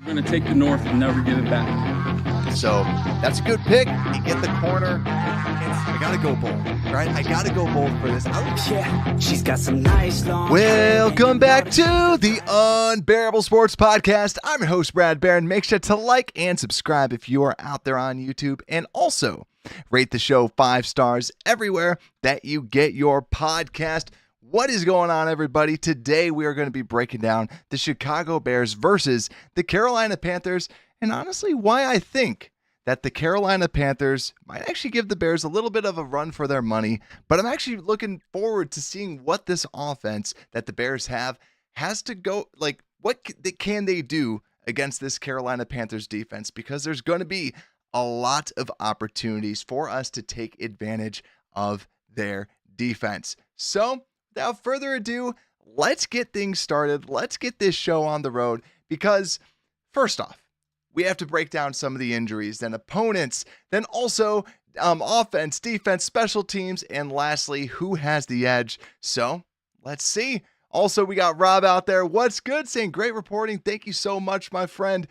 We're going to take the North and never give it back. So that's a good pick. You get the corner. I got to go bold, right? I got to go bold for this. Yeah, she's got some nice long Welcome back to the Unbearable Sports Podcast. I'm your host, Brad Barron. Make sure to like and subscribe if you are out there on YouTube. And also rate the show 5 stars everywhere that you get your podcast. What is going on, everybody? Today we are going to be breaking down the Chicago Bears versus the Carolina Panthers, and honestly, why I think that the Carolina Panthers might actually give the Bears a little bit of a run for their money, but I'm actually looking forward to seeing what this offense that the Bears have has to go, like, what can they do against this Carolina Panthers defense, because there's going to be a lot of opportunities for us to take advantage of their defense. So, without further ado, let's get things started. Let's get this show on the road because, first off, we have to break down some of the injuries, then opponents, then also offense, defense, special teams, and lastly, who has the edge. So, let's see. Also, we got Rob out there. What's good? Saying great reporting. Thank you so much, my friend.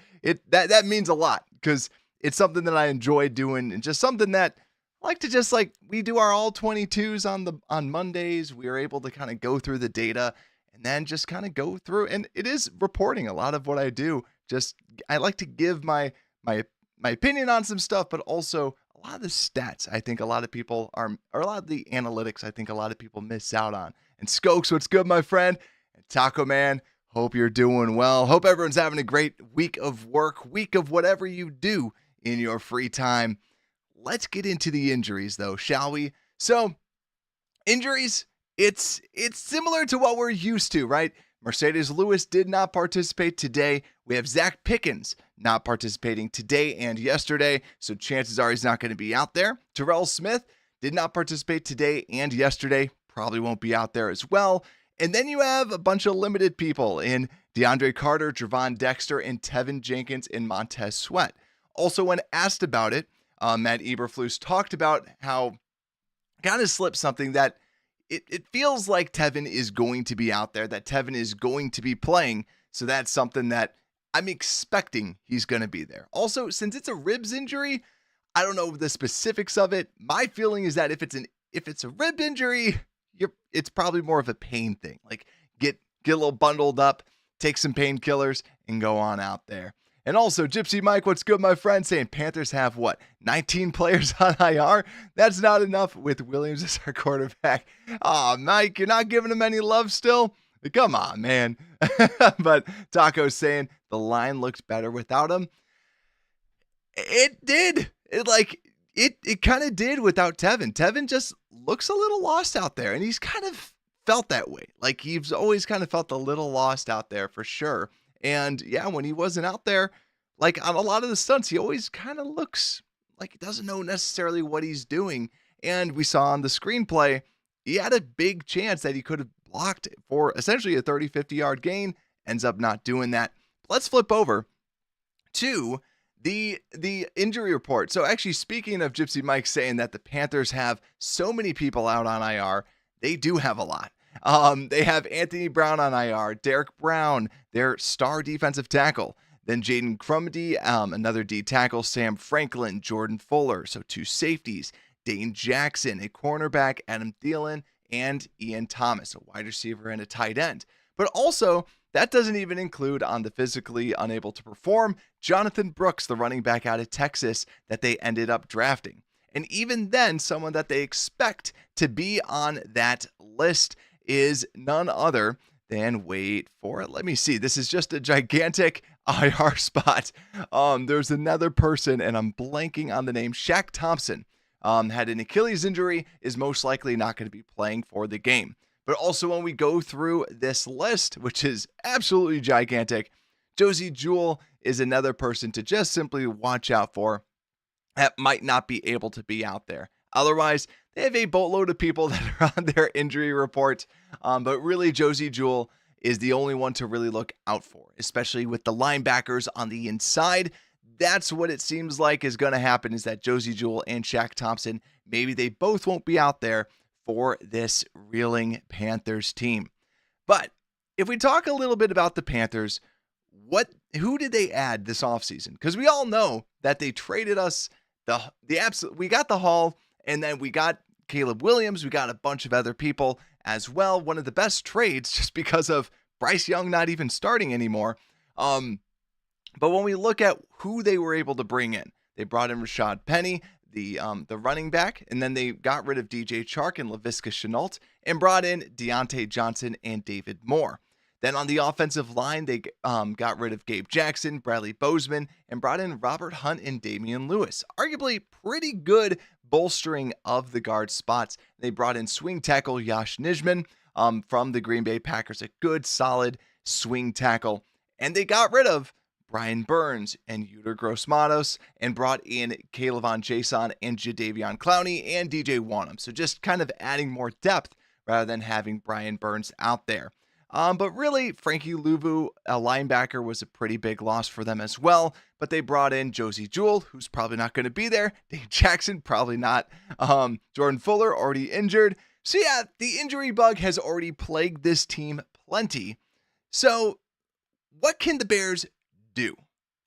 That means a lot because it's something that I enjoy doing and just something that I like to just we do our all 22s on Mondays. We are able to kind of go through the data and then just kind of go through, and it is reporting a lot of what I do. Just I like to give my opinion on some stuff, but also a lot of the stats I think a lot of people or a lot of the analytics I think a lot of people miss out on. And Skokes, what's good, my friend? And Taco Man, hope you're doing well. Hope everyone's having a great week of work, week of whatever you do in your free time. Let's get into the injuries, though, shall we? So, injuries, it's similar to what we're used to, right? Mercedes Lewis did not participate today. We have Zach Pickens not participating today and yesterday, so chances are he's not going to be out there. Terrell Smith did not participate today and yesterday, probably won't be out there as well. And then you have a bunch of limited people in DeAndre Carter, Javon Dexter, and Tevin Jenkins and Montez Sweat. Also, when asked about it, Matt Eberflus talked about how kind of slipped something that it feels like Tevin is going to be out there, that Tevin is going to be playing. So that's something that I'm expecting he's going to be there. Also, since it's a ribs injury, I don't know the specifics of it. My feeling is that if it's a rib injury, it's probably more of a pain thing. Like get a little bundled up, take some painkillers, and go on out there. And also, Gypsy Mike, what's good, my friend? Saying Panthers have, 19 players on IR? That's not enough with Williams as our quarterback. Aw, Mike, you're not giving him any love still? Come on, man. But Taco's saying the line looked better without him. It did. It kind of did without Tevin. Tevin just looks a little lost out there, and he's kind of felt that way. Like, he's always kind of felt a little lost out there for sure. And yeah, when he wasn't out there, like on a lot of the stunts, he always kind of looks like he doesn't know necessarily what he's doing. And we saw on the screenplay, he had a big chance that he could have blocked for essentially a 30, 50-yard gain, ends up not doing that. Let's flip over to the injury report. So actually, speaking of Gypsy Mike saying that the Panthers have so many people out on IR, they do have a lot. They have Anthony Brown on IR, Derek Brown, their star defensive tackle, then Jaden Crumedy, another D tackle, Sam Franklin, Jordan Fuller, so 2 safeties, Dane Jackson, a cornerback, Adam Thielen, and Ian Thomas, a wide receiver and a tight end. But also, that doesn't even include on the physically unable to perform, Jonathan Brooks, the running back out of Texas that they ended up drafting. And even then, someone that they expect to be on that list is none other than, wait for it, let me see. This is just a gigantic IR spot. There's another person, and I'm blanking on the name. Shaq Thompson had an Achilles injury, is most likely not going to be playing for the game. But also when we go through this list, which is absolutely gigantic, Josie Jewell is another person to just simply watch out for that might not be able to be out there. Otherwise, they have a boatload of people that are on their injury report, but really Josie Jewell is the only one to really look out for, especially with the linebackers on the inside. That's what it seems like is going to happen, is that Josie Jewell and Shaq Thompson, maybe they both won't be out there for this reeling Panthers team. But if we talk a little bit about the Panthers, who did they add this offseason? Because we all know that they traded us we got the Hall, and then we got Caleb Williams. We got a bunch of other people as well. One of the best trades just because of Bryce Young not even starting anymore. But when we look at who they were able to bring in, they brought in Rashad Penny, the running back, and then they got rid of DJ Chark and Laviska Shenault and brought in Deontay Johnson and David Moore. Then on the offensive line, they got rid of Gabe Jackson, Bradley Bozeman, and brought in Robert Hunt and Damian Lewis. Arguably pretty good bolstering of the guard spots. They brought in swing tackle Yash Nijman from the Green Bay Packers, a good, solid swing tackle. And they got rid of Brian Burns and Yuder Gross-Matos and brought in Kayvon Jason and Jadeveon Clowney and DJ Wanham. So just kind of adding more depth rather than having Brian Burns out there. But really, Frankie Luvu, a linebacker, was a pretty big loss for them as well. But they brought in Josie Jewell, who's probably not going to be there. Dave Jackson, probably not. Jordan Fuller, already injured. So yeah, the injury bug has already plagued this team plenty. So what can the Bears do?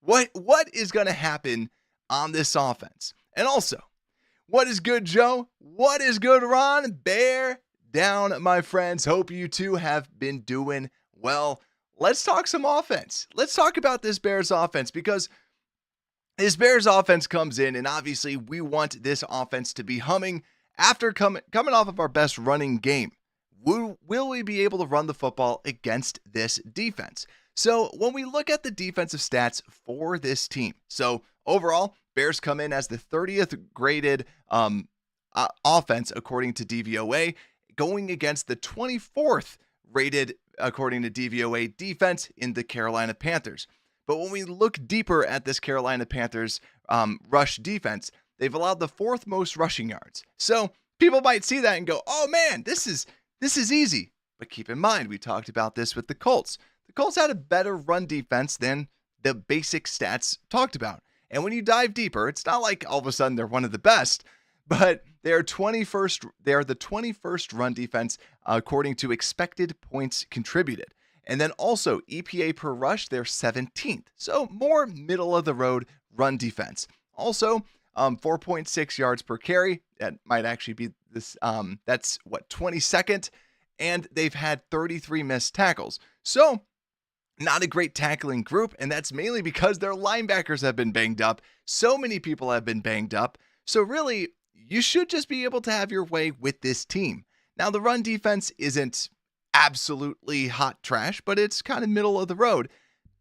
What is going to happen on this offense? And also, what is good, Joe? What is good, Ron? Bear down, my friends. Hope you two have been doing well. Let's talk some offense. Let's talk about this Bears offense, because this Bears offense comes in, and obviously we want this offense to be humming after coming off of our best running game. Will we be able to run the football against this defense? So when we look at the defensive stats for this team, so overall, Bears come in as the 30th graded offense according to DVOA, going against the 24th rated according to DVOA defense in the Carolina Panthers. But when we look deeper at this Carolina Panthers rush defense, they've allowed the 4th most rushing yards. So people might see that and go, oh man, this is easy. But keep in mind, we talked about this with the Colts. The Colts had a better run defense than the basic stats talked about. And when you dive deeper, it's not like all of a sudden they're one of the best, but they are the 21st run defense according to expected points contributed. And then also EPA per rush, they're 17th. So more middle of the road run defense. Also, 4.6 yards per carry. That might actually be this. That's 22nd. And they've had 33 missed tackles. So not a great tackling group. And that's mainly because their linebackers have been banged up. So many people have been banged up. So really, you should just be able to have your way with this team. Now, the run defense isn't absolutely hot trash, but it's kind of middle of the road.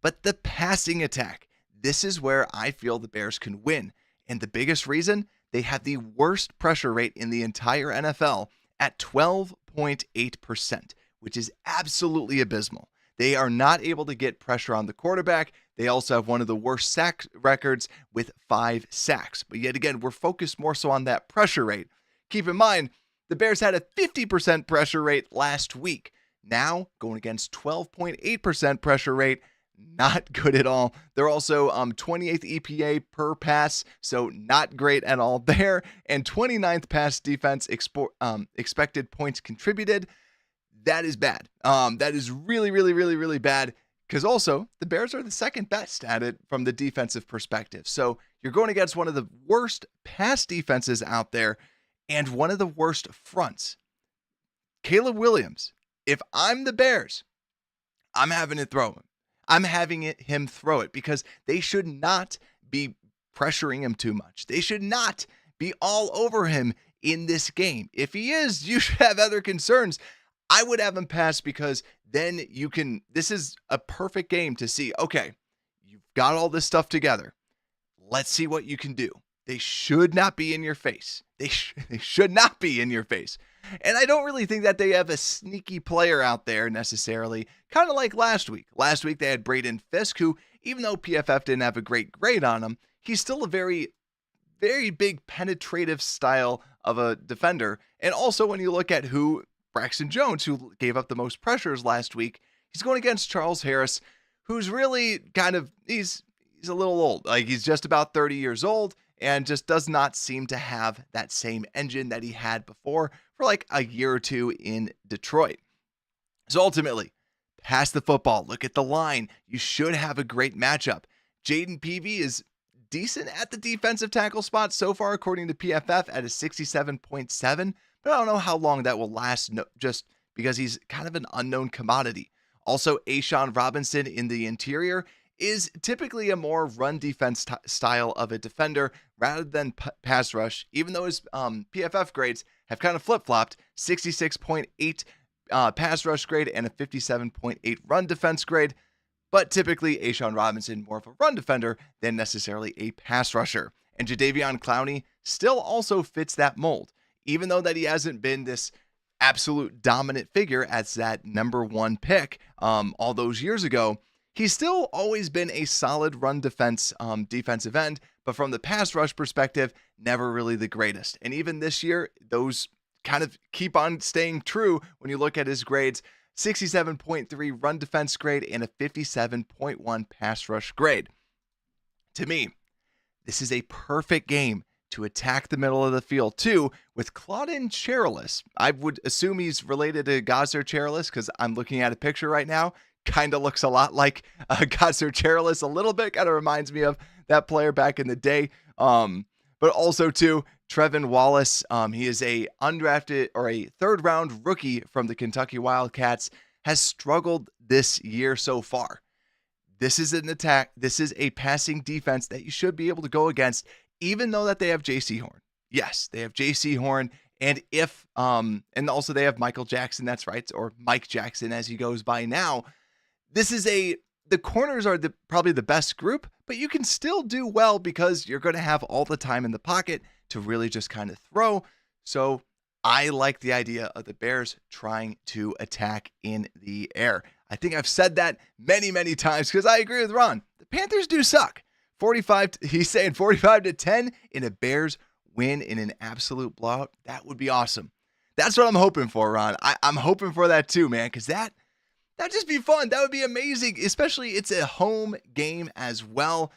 But the passing attack, this is where I feel the Bears can win. And the biggest reason, they have the worst pressure rate in the entire NFL at 12.8%, which is absolutely abysmal. They are not able to get pressure on the quarterback. They also have one of the worst sack records with 5 sacks. But yet again, we're focused more so on that pressure rate. Keep in mind, the Bears had a 50% pressure rate last week. Now, going against 12.8% pressure rate, not good at all. They're also 28th EPA per pass, so not great at all there. And 29th pass defense expected points contributed. That is bad. That is really, really, really, really bad, because also the Bears are the second best at it from the defensive perspective. So you're going against one of the worst pass defenses out there and one of the worst fronts. Caleb Williams, if I'm the Bears, I'm having to throw him. I'm having him throw it, because they should not be pressuring him too much. They should not be all over him in this game. If he is, you should have other concerns. I would have him pass, because then this is a perfect game to see, okay, you've got all this stuff together. Let's see what you can do. They should not be in your face. They should not be in your face. And I don't really think that they have a sneaky player out there necessarily, kind of like last week. Last week they had Braden Fisk, who, even though PFF didn't have a great grade on him, he's still a very, very big penetrative style of a defender. And also when you look at Braxton Jones, who gave up the most pressures last week, he's going against Charles Harris, who's really he's a little old. Like, he's just about 30 years old and just does not seem to have that same engine that he had before for like a year or two in Detroit. So ultimately, pass the football. Look at the line. You should have a great matchup. Jaden Peavy is decent at the defensive tackle spot so far, according to PFF, at a 67.7, but I don't know how long that will last, just because he's kind of an unknown commodity. Also, Ashawn Robinson in the interior is typically a more run defense style of a defender rather than pass rush, even though his PFF grades have kind of flip-flopped, 66.8 pass rush grade and a 57.8 run defense grade. But typically, Ashawn Robinson more of a run defender than necessarily a pass rusher. And Jadeveon Clowney still also fits that mold, even though that he hasn't been this absolute dominant figure as that number one pick all those years ago. He's still always been a solid run defense defensive end, but from the pass rush perspective, never really the greatest. And even this year, those kind of keep on staying true when you look at his grades. 67.3 run defense grade and a 57.1 pass rush grade. To me, this is a perfect game to attack the middle of the field too with Claudin Cherilus. I would assume he's related to Gosser Cherilus because I'm looking at a picture right now. Kind of looks a lot like Gosser Cherilus a little bit. Kind of reminds me of that player back in the day. But also too, Trevin Wallace, he is a undrafted or a third round rookie from the Kentucky Wildcats, has struggled this year so far. This is an attack. This is a passing defense that you should be able to go against, even though that they have J.C. Horn. Yes, they have J.C. Horn. And and also they have Michael Jackson, that's right, or Mike Jackson as he goes by now. The corners are probably the best group, but you can still do well because you're going to have all the time in the pocket to really just kind of throw. So I like the idea of the Bears trying to attack in the air. I think I've said that many, many times because I agree with Ron. The Panthers do suck. He's saying 45-10 in a Bears win in an absolute blowout. That would be awesome. That's what I'm hoping for, Ron. I'm hoping for that too, man, because that'd just be fun. That would be amazing, especially it's a home game as well.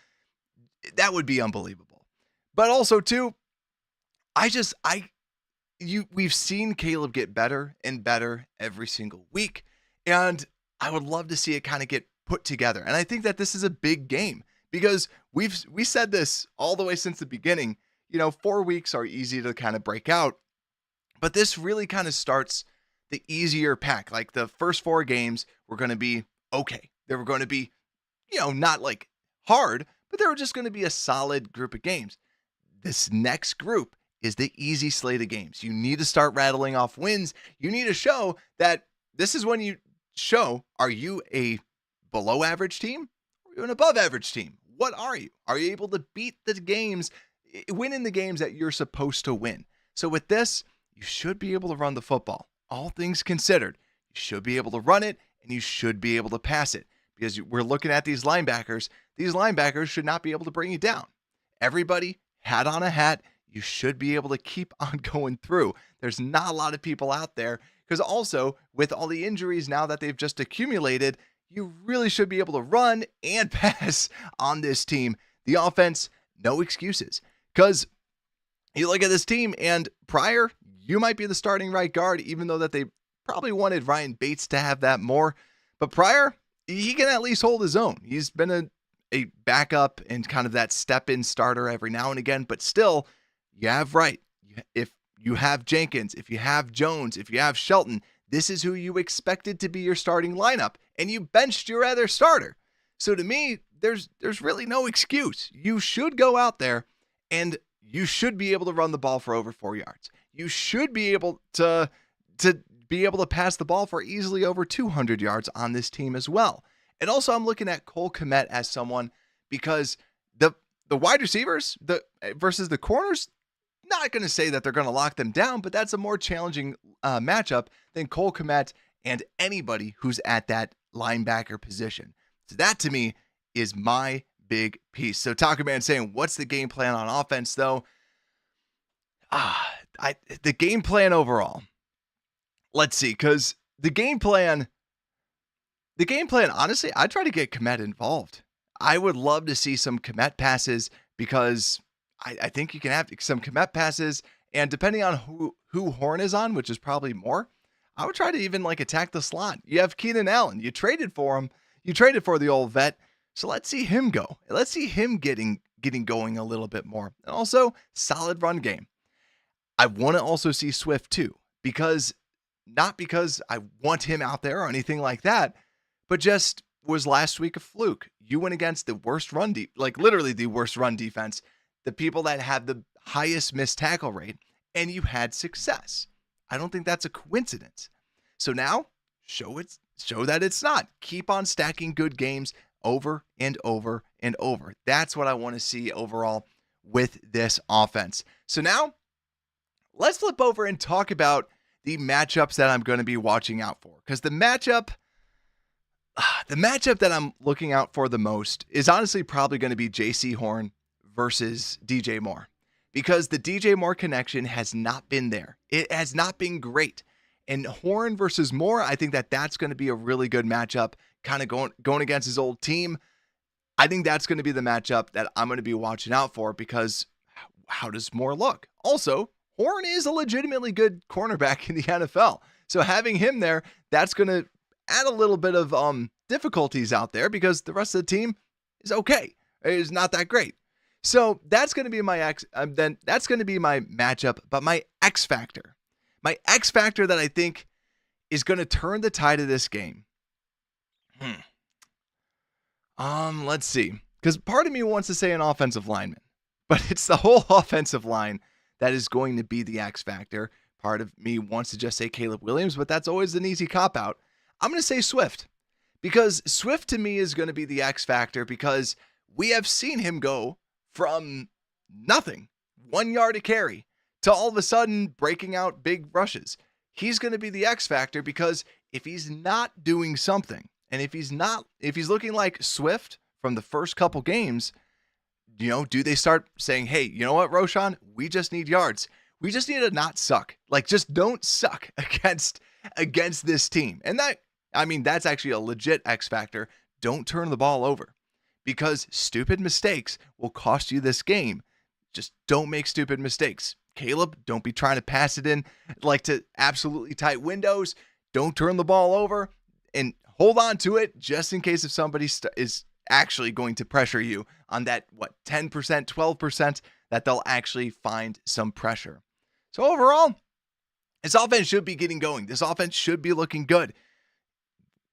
That would be unbelievable. But also too, we've seen Caleb get better and better every single week, and I would love to see it kind of get put together. And I think that this is a big game because we said this all the way since the beginning. 4 weeks are easy to kind of break out, but this really kind of starts the easier pack. Like the first 4 games were going to be okay. They were going to be, not like hard, but they were just going to be a solid group of games. This next group is the easy slate of games. You need to start rattling off wins. You need to show that this is when you show, are you a below average team or are you an above average team? What are you? Are you able to beat the games, win in the games that you're supposed to win? So with this, you should be able to run the football. All things considered, you should be able to run it and you should be able to pass it because we're looking at these linebackers. These linebackers should not be able to bring you down. Everybody, hat on a hat, you should be able to keep on going through. There's not a lot of people out there because also with all the injuries now that they've just accumulated, you really should be able to run and pass on this team. The offense, no excuses because you look at this team and Pryor, you might be the starting right guard, even though that they probably wanted Ryan Bates to have that more. But Pryor, he can at least hold his own. He's been a backup and kind of that step-in starter every now and again, but still, you have Wright. If you have Jenkins, if you have Jones, if you have Shelton, this is who you expected to be your starting lineup, and you benched your other starter. So to me, there's really no excuse. You should go out there and you should be able to run the ball for over 4 yards. You should be able to pass the ball for easily over 200 yards on this team as well. And also I'm looking at Cole Kmet as someone because the wide receivers versus the corners, not going to say that they're going to lock them down, but that's a more challenging matchup than Cole Kmet and anybody who's at that linebacker position. So that to me is my big piece. So Taco Man saying, what's the game plan on offense though? The game plan overall. Let's see, because the game plan, honestly, I try to get Kmet involved. I would love to see some Kmet passes because I think you can have some Kmet passes, and depending on who Horn is on, which is probably more, I would try to even like attack the slot. You have Keenan Allen. You traded for him. You traded for the old vet. So let's see him go. Let's see him getting going a little bit more. And also, solid run game. I want to also see Swift too, not because I want him out there or anything like that, but just was last week a fluke. You went against the worst literally the worst run defense, the people that had the highest missed tackle rate, and you had success. I don't think that's a coincidence. So now, show that it's not. Keep on stacking good games over and over and over. That's what I want to see overall with this offense. So now, let's flip over and talk about the matchups that I'm going to be watching out for. Because the matchup that I'm looking out for the most is honestly probably going to be J.C. Horn versus DJ Moore. Because the DJ Moore connection has not been there. It has not been great. And Horn versus Moore, I think that's going to be a really good matchup, kind of going against his old team. I think that's going to be the matchup that I'm going to be watching out for, because how does Moore look? Also, Horn is a legitimately good cornerback in the NFL. So having him there, that's going to add a little bit of difficulties out there, because the rest of the team is okay. It is not that great. So that's going to be my that's going to be my matchup, but my X factor that I think is going to turn the tide of this game. Let's see. Because part of me wants to say an offensive lineman, but it's the whole offensive line that is going to be the X factor. Part of me wants to just say Caleb Williams, but that's always an easy cop-out. I'm going to say Swift, because Swift to me is going to be the X factor, because we have seen him go from nothing, 1 yard to carry, to all of a sudden breaking out big rushes. He's going to be the X factor, because if he's not doing something, and if he's looking like Swift from the first couple games, do they start saying, hey, you know what, Roshan, we just need yards. We just need to not suck. Just don't suck against this team. And that's actually a legit X factor. Don't turn the ball over, because stupid mistakes will cost you this game. Just don't make stupid mistakes. Caleb, don't be trying to pass it in to absolutely tight windows. Don't turn the ball over, and hold on to it just in case if somebody is actually going to pressure you on that, 10%, 12%, that they'll actually find some pressure. So overall, this offense should be getting going. This offense should be looking good.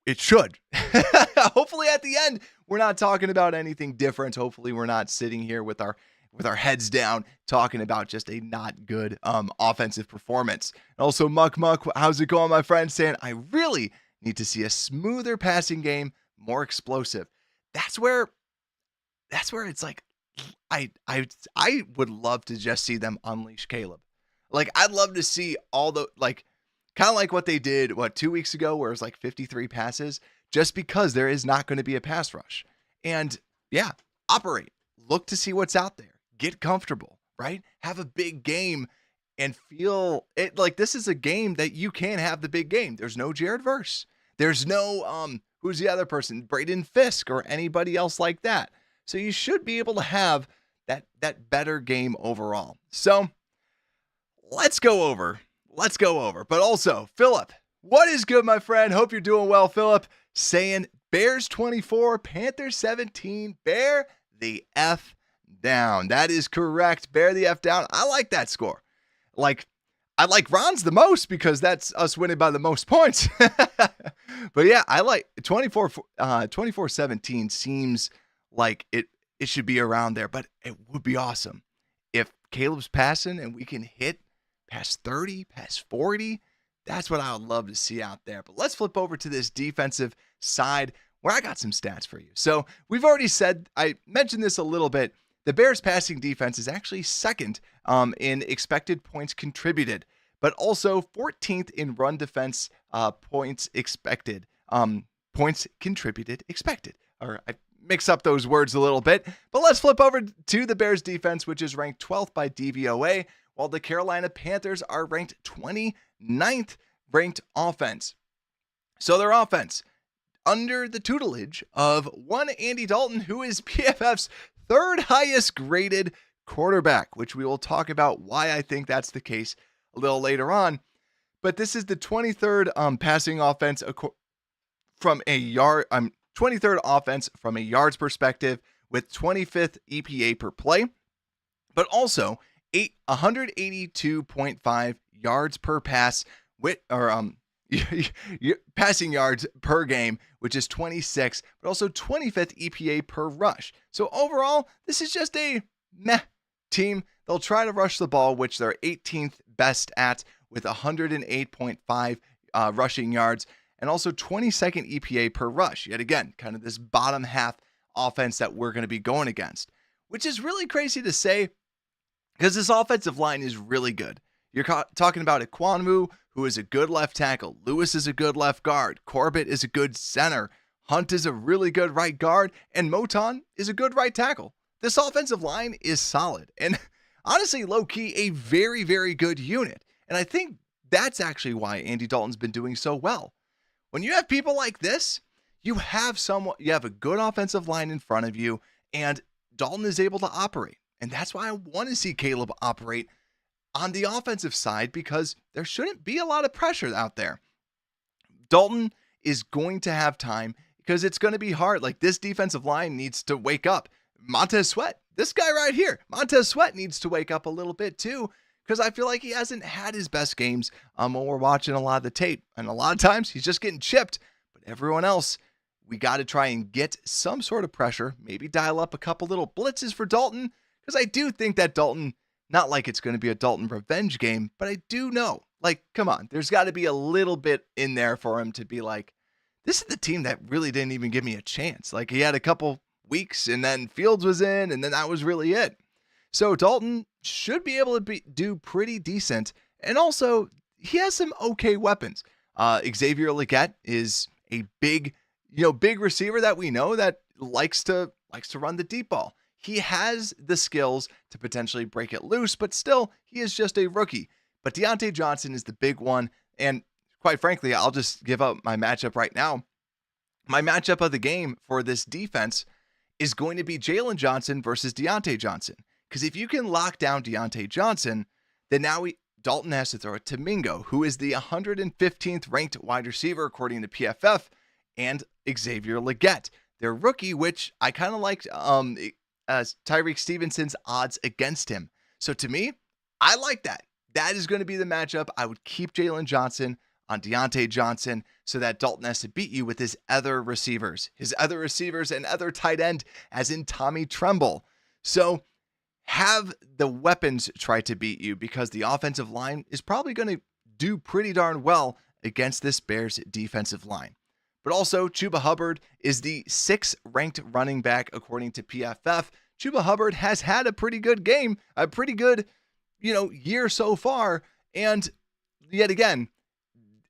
It should. Hopefully at the end, we're not talking about anything different. Hopefully we're not sitting here with our heads down talking about just a not good offensive performance. And also, Muck, how's it going, my friend? Saying, I really need to see a smoother passing game, more explosive. That's where it's like, I would love to just see them unleash Caleb. I'd love to see all the, kind of like what they did, 2 weeks ago, where it was 53 passes, just because there is not going to be a pass rush. And yeah, operate. Look to see what's out there. Get comfortable, right? Have a big game and feel it this is a game that you can have the big game. There's no Jared Verse. There's no, who's the other person? Braden Fisk or anybody else like that. So you should be able to have that better game overall. So let's go over. But also, Philip, what is good, my friend? Hope you're doing well, Philip. Saying Bears 24, Panthers 17. Bear the F down. That is correct. Bear the F down. I like that score. I like Ron's the most, because that's us winning by the most points. But yeah, I like 24-17 seems like it should be around there, but it would be awesome if Caleb's passing and we can hit past 30, past 40. That's what I would love to see out there. But let's flip over to this defensive side, where I got some stats for you. So we've already said, I mentioned this a little bit, the Bears passing defense is actually second in expected points contributed, but also 14th in run defense points expected. Points contributed expected. Or I mix up those words a little bit, but let's flip over to the Bears defense, which is ranked 12th by DVOA, while the Carolina Panthers are ranked 29th ranked offense. So their offense, under the tutelage of one Andy Dalton, who is PFF's third highest graded quarterback, which we will talk about why I think that's the case a little later on. but this is the 23rd passing offense from a 23rd offense from a yards perspective with 25th EPA per play, but also 182.5 yards per pass passing yards per game, which is 26, but also 25th EPA per rush. So overall, this is just a meh team. They'll try to rush the ball, which they're 18th best at with 108.5 rushing yards and also 22nd EPA per rush. Yet again, kind of this bottom half offense that we're going to be going against, which is really crazy to say because this offensive line is really good. You're talking about Ekwonu, who is a good left tackle. Lewis is a good left guard. Corbett is a good center. Hunt is a really good right guard. And Moton is a good right tackle. This offensive line is solid. And honestly, low-key, a very, very good unit. And I think that's actually why Andy Dalton's been doing so well. When you have people like this, you have a good offensive line in front of you, and Dalton is able to operate. And that's why I want to see Caleb operate on the offensive side because there shouldn't be a lot of pressure out there. Dalton is going to have time because it's going to be hard. Like this defensive line needs to wake up. Montez Sweat, this guy right here, Montez Sweat needs to wake up a little bit too because I feel like he hasn't had his best games when we're watching a lot of the tape. And a lot of times he's just getting chipped. But everyone else, we got to try and get some sort of pressure, maybe dial up a couple little blitzes for Dalton because I do think that Dalton, not like it's going to be a Dalton revenge game, but I do know, like, come on, there's got to be a little bit in there for him to be like, this is the team that really didn't even give me a chance. Like, he had a couple weeks, and then Fields was in, and then that was really it. So Dalton should be able to do pretty decent, and also, he has some okay weapons. Xavier Legette is a big receiver that we know that likes to run the deep ball. He has the skills to potentially break it loose, but still, he is just a rookie. But Deontay Johnson is the big one, and quite frankly, I'll just give up my matchup right now. My matchup of the game for this defense is going to be Jalen Johnson versus Deontay Johnson. Because if you can lock down Deontay Johnson, then now Dalton has to throw it to Mingo, who is the 115th ranked wide receiver according to PFF, and Xavier Legette, their rookie, which I kind of liked Tyreek Stevenson's odds against him. So to me, I like that. That is going to be the matchup. I would keep Jalen Johnson on Deontay Johnson so that Dalton has to beat you with his other receivers and other tight end, as in Tommy Tremble. So have the weapons try to beat you because the offensive line is probably going to do pretty darn well against this Bears defensive line. But also, Chuba Hubbard is the 6th ranked running back according to PFF. Chuba Hubbard has had a pretty good game, a pretty good, year so far. And yet again,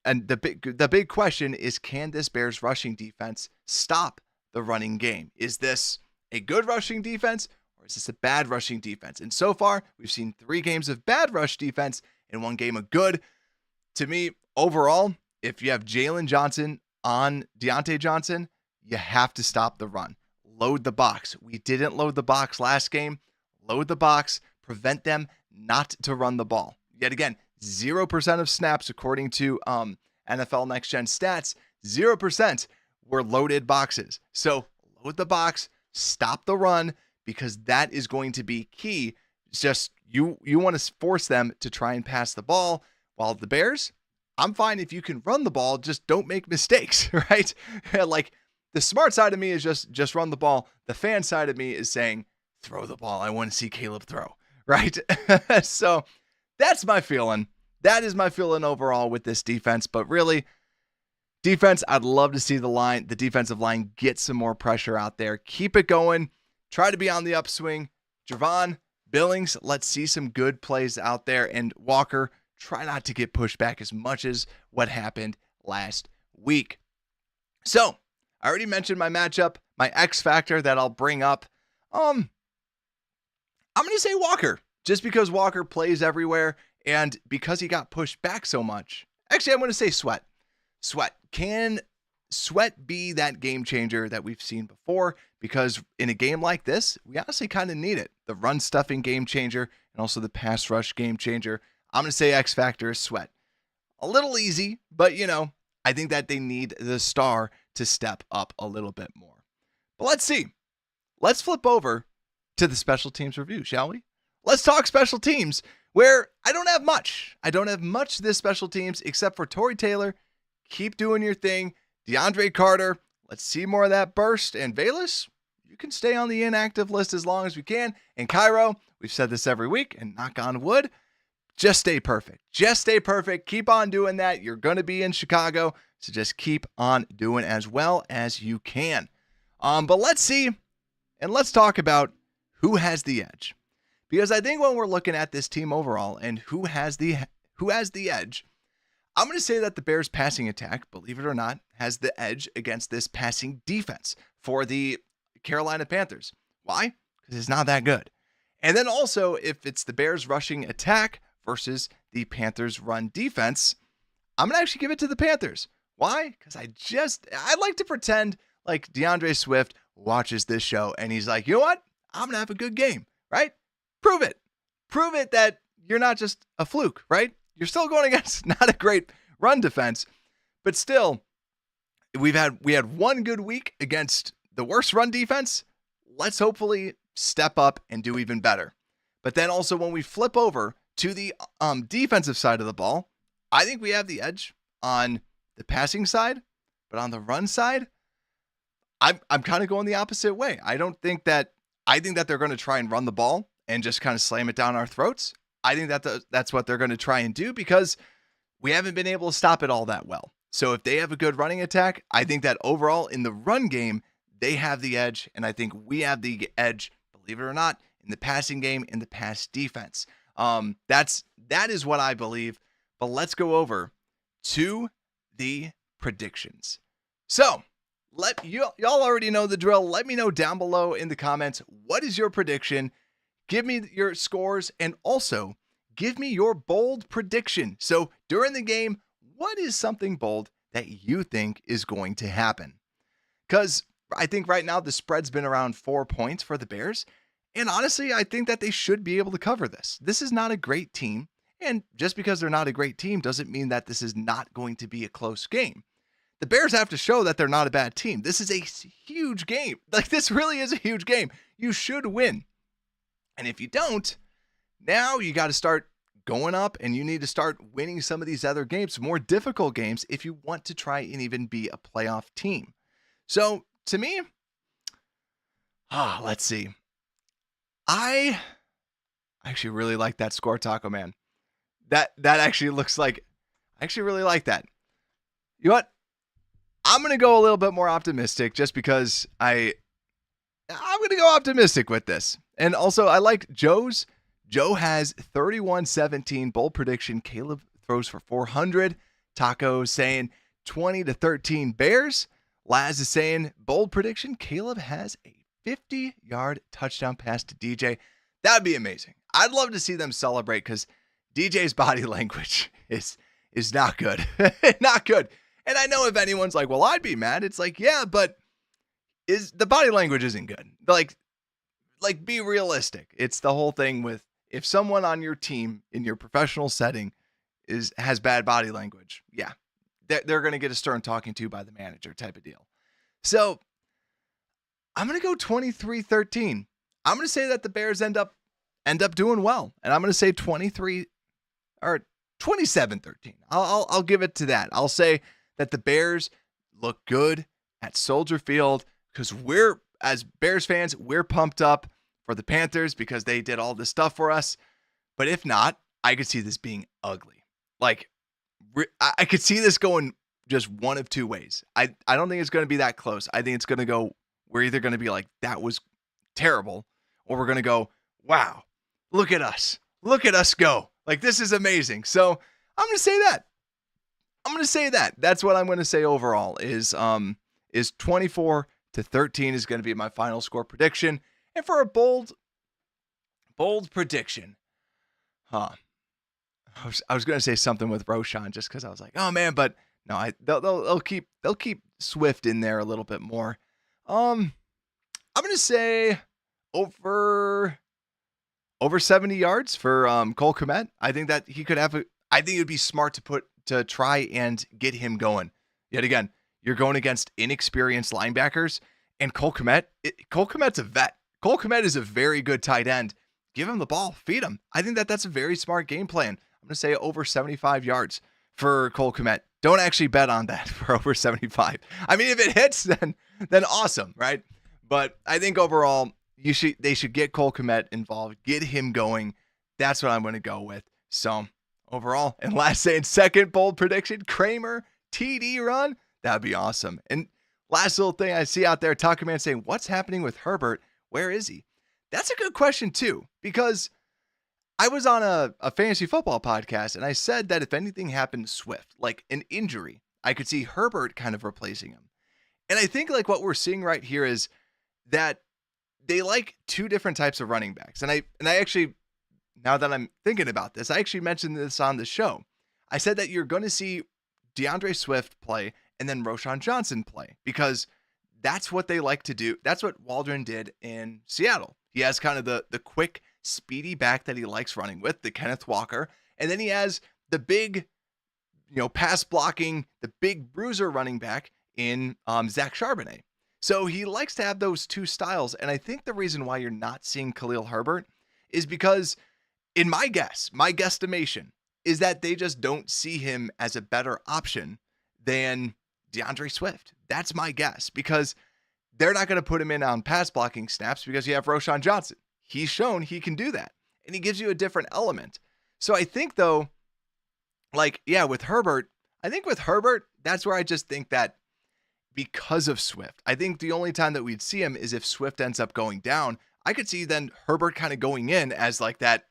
and the big question is, can this Bears rushing defense stop the running game? Is this a good rushing defense or is this a bad rushing defense? And so far, we've seen 3 games of bad rush defense and 1 game of good. To me, overall, if you have Jalen Johnson on Deontay Johnson, you have to stop the run. Load the box. We didn't load the box last game. Load the box. Prevent them not to run the ball. Yet again, 0% of snaps according to NFL Next Gen stats. 0% were loaded boxes. So load the box. Stop the run because that is going to be key. It's just you want to force them to try and pass the ball, while the Bears, I'm fine if you can run the ball, just don't make mistakes, right? Like the smart side of me is just run the ball. The fan side of me is saying, throw the ball. I want to see Caleb throw, right? So that's my feeling. That is my feeling overall with this defense. But really, defense, I'd love to see the defensive line get some more pressure out there. Keep it going. Try to be on the upswing. Javon, Billings, let's see some good plays out there. And Walker, try not to get pushed back as much as what happened last week. So, I already mentioned my matchup, my X factor that I'll bring up. I'm going to say Walker, just because Walker plays everywhere and because he got pushed back so much. Actually, I'm going to say Sweat. Can Sweat be that game changer that we've seen before? Because in a game like this, we honestly kind of need it. The run stuffing game changer and also the pass rush game changer. I'm going to say X factor is Sweat. a little easy, but I think that they need the star to step up a little bit more. But let's see. Let's flip over to the special teams review, shall we? Let's talk special teams, where I don't have much. I don't have much this special teams except for Torrey Taylor. Keep doing your thing. DeAndre Carter, let's see more of that burst. And Velus, you can stay on the inactive list as long as we can. And Cairo, we've said this every week, and knock on wood, just stay perfect. Just stay perfect. Keep on doing that. You're going to be in Chicago, so just keep on doing as well as you can. But let's see, and let's talk about who has the edge. Because I think when we're looking at this team overall and who has the edge, I'm going to say that the Bears passing attack, believe it or not, has the edge against this passing defense for the Carolina Panthers. Why? Because it's not that good. And then also, if it's the Bears rushing attack versus the Panthers run defense, I'm going to actually give it to the Panthers. Why? Because I like to pretend like DeAndre Swift watches this show and he's like, you know what? I'm going to have a good game, right? Prove it. Prove it that you're not just a fluke, right? You're still going against not a great run defense, but still, we had one good week against the worst run defense. Let's hopefully step up and do even better. But then also when we flip over to the defensive side of the ball, I think we have the edge on the passing side, but on the run side, I'm kind of going the opposite way. I think that they're going to try and run the ball and just kind of slam it down our throats. I think that's what they're going to try and do because we haven't been able to stop it all that well. So if they have a good running attack, I think that overall in the run game, they have the edge. And I think we have the edge, believe it or not, in the passing game, in the pass defense. That is what I believe. But let's go over to the predictions. So y'all already know the drill. Let me know down below in the comments, what is your prediction? Give me your scores and also give me your bold prediction. So during the game, what is something bold that you think is going to happen? Because I think right now the spread's been around 4 points for the Bears. And honestly, I think that they should be able to cover this. This is not a great team. And just because they're not a great team doesn't mean that this is not going to be a close game. The Bears have to show that they're not a bad team. This is a huge game. Like, this really is a huge game. You should win. And if you don't, now you got to start going up and you need to start winning some of these other games, more difficult games, if you want to try and even be a playoff team. So to me, let's see. I actually really like that score, Taco Man. That actually looks like, I actually really like that. You know what? I'm going to go a little bit more optimistic just because I'm going to go optimistic with this. And also, I like Joe's. Joe has 31-17 bold prediction. Caleb throws for 400. Taco saying 20-13 Bears. Laz is saying bold prediction. Caleb has a 50-yard touchdown pass to DJ. That would be amazing. I'd love to see them celebrate because DJ's body language is not good. Not good. And I know if anyone's like, well, I'd be mad. It's like, yeah, but the body language isn't good. Like be realistic. It's the whole thing with if someone on your team in your professional setting has bad body language, yeah, they're going to get a stern talking to by the manager type of deal. So I'm going to go 23-13. I'm going to say that the Bears end up doing well, and I'm going to say 27-13. I'll give it to that. I'll say that the Bears look good at Soldier Field because as Bears fans, we're pumped up for the Panthers because they did all this stuff for us. But if not, I could see this being ugly. Like, I could see this going just one of two ways. I don't think it's going to be that close. I think it's going to go, we're either going to be like, that was terrible, or we're going to go, wow, look at us. Look at us go. Like, this is amazing. So I'm going to say that. That's what I'm going to say overall is 24-13 is going to be my final score prediction. And for a bold prediction, I was going to say something with Roshan just because I was like, oh man, but no, they'll keep Swift in there a little bit more. I'm going to say over 70 yards for Cole Kmet. I think that he could have I think it would be smart to put to try and get him going. Yet again, you're going against inexperienced linebackers, and Cole Kmet's a vet. Cole Kmet is a very good tight end. Give him the ball, feed him. I think that's a very smart game plan. I'm going to say over 75 yards for Cole Kmet. Don't actually bet on that for over 75. I mean, if it hits, then awesome, right? But I think overall, they should get Cole Kmet involved, get him going. That's what I'm going to go with. So overall, and last and second bold prediction, Kramer TD run. That'd be awesome. And last little thing I see out there, Tucker Man saying, what's happening with Herbert? Where is he? That's a good question too, because I was on a fantasy football podcast and I said that if anything happened to Swift, like an injury, I could see Herbert kind of replacing him. And I think like what we're seeing right here is that they like two different types of running backs. And I actually, now that I'm thinking about this, I actually mentioned this on the show. I said that you're going to see DeAndre Swift play and then Roschon Johnson play, because that's what they like to do. That's what Waldron did in Seattle. He has kind of the quick, speedy back that he likes running with, the Kenneth Walker. And then he has the big, pass blocking, the big bruiser running back in Zach Charbonnet. So he likes to have those two styles. And I think the reason why you're not seeing Khalil Herbert is because, in my guesstimation, is that they just don't see him as a better option than DeAndre Swift. That's my guess, because they're not going to put him in on pass blocking snaps because you have Roschon Johnson. He's shown he can do that, and he gives you a different element. So I think, though, with Herbert, that's where I just think that because of Swift, I think the only time that we'd see him is if Swift ends up going down. I could see then Herbert kind of going in as like that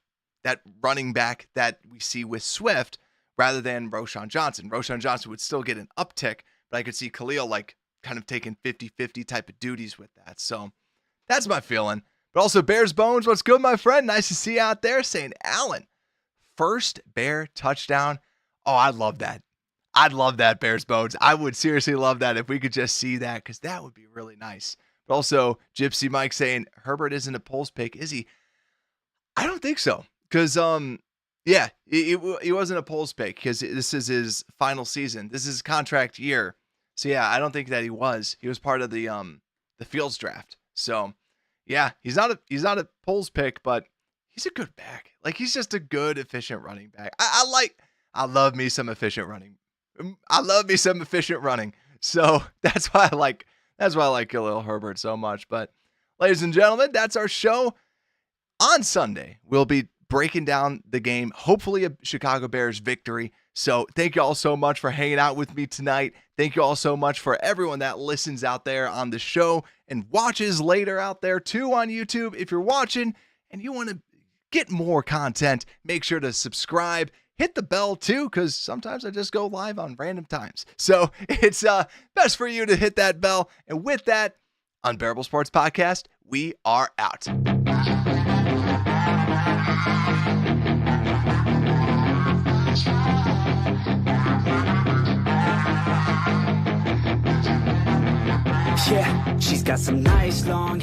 running back that we see with Swift rather than Roschon Johnson. Roschon Johnson would still get an uptick, but I could see Khalil kind of taking 50-50 type of duties with that. So that's my feeling. But also, Bears Bones, what's good, my friend? Nice to see you out there. Saying, Allen, first Bear touchdown. Oh, I love that. I'd love that, Bears Bones. I would seriously love that if we could just see that, because that would be really nice. But also, Gypsy Mike saying, Herbert isn't a Poles pick, is he? I don't think so. Because, he wasn't a Poles pick, because this is his final season. This is his contract year. So, yeah, I don't think that he was. He was part of the Fields draft. So, yeah, he's not a Poles pick, but he's a good back. Like, he's just a good, efficient running back. I love me some efficient running. So that's why I like Khalil Herbert so much. But ladies and gentlemen, that's our show. On Sunday, we'll be breaking down the game, hopefully a Chicago Bears victory. So thank you all so much for hanging out with me tonight. Thank you all so much for everyone that listens out there on the show and watches later out there too on YouTube. If you're watching and you want to get more content, make sure to subscribe. Hit the bell too, because sometimes I just go live on random times. So it's best for you to hit that bell. And with that, Unbearable Sports Podcast, we are out. Yeah, she's got some nice long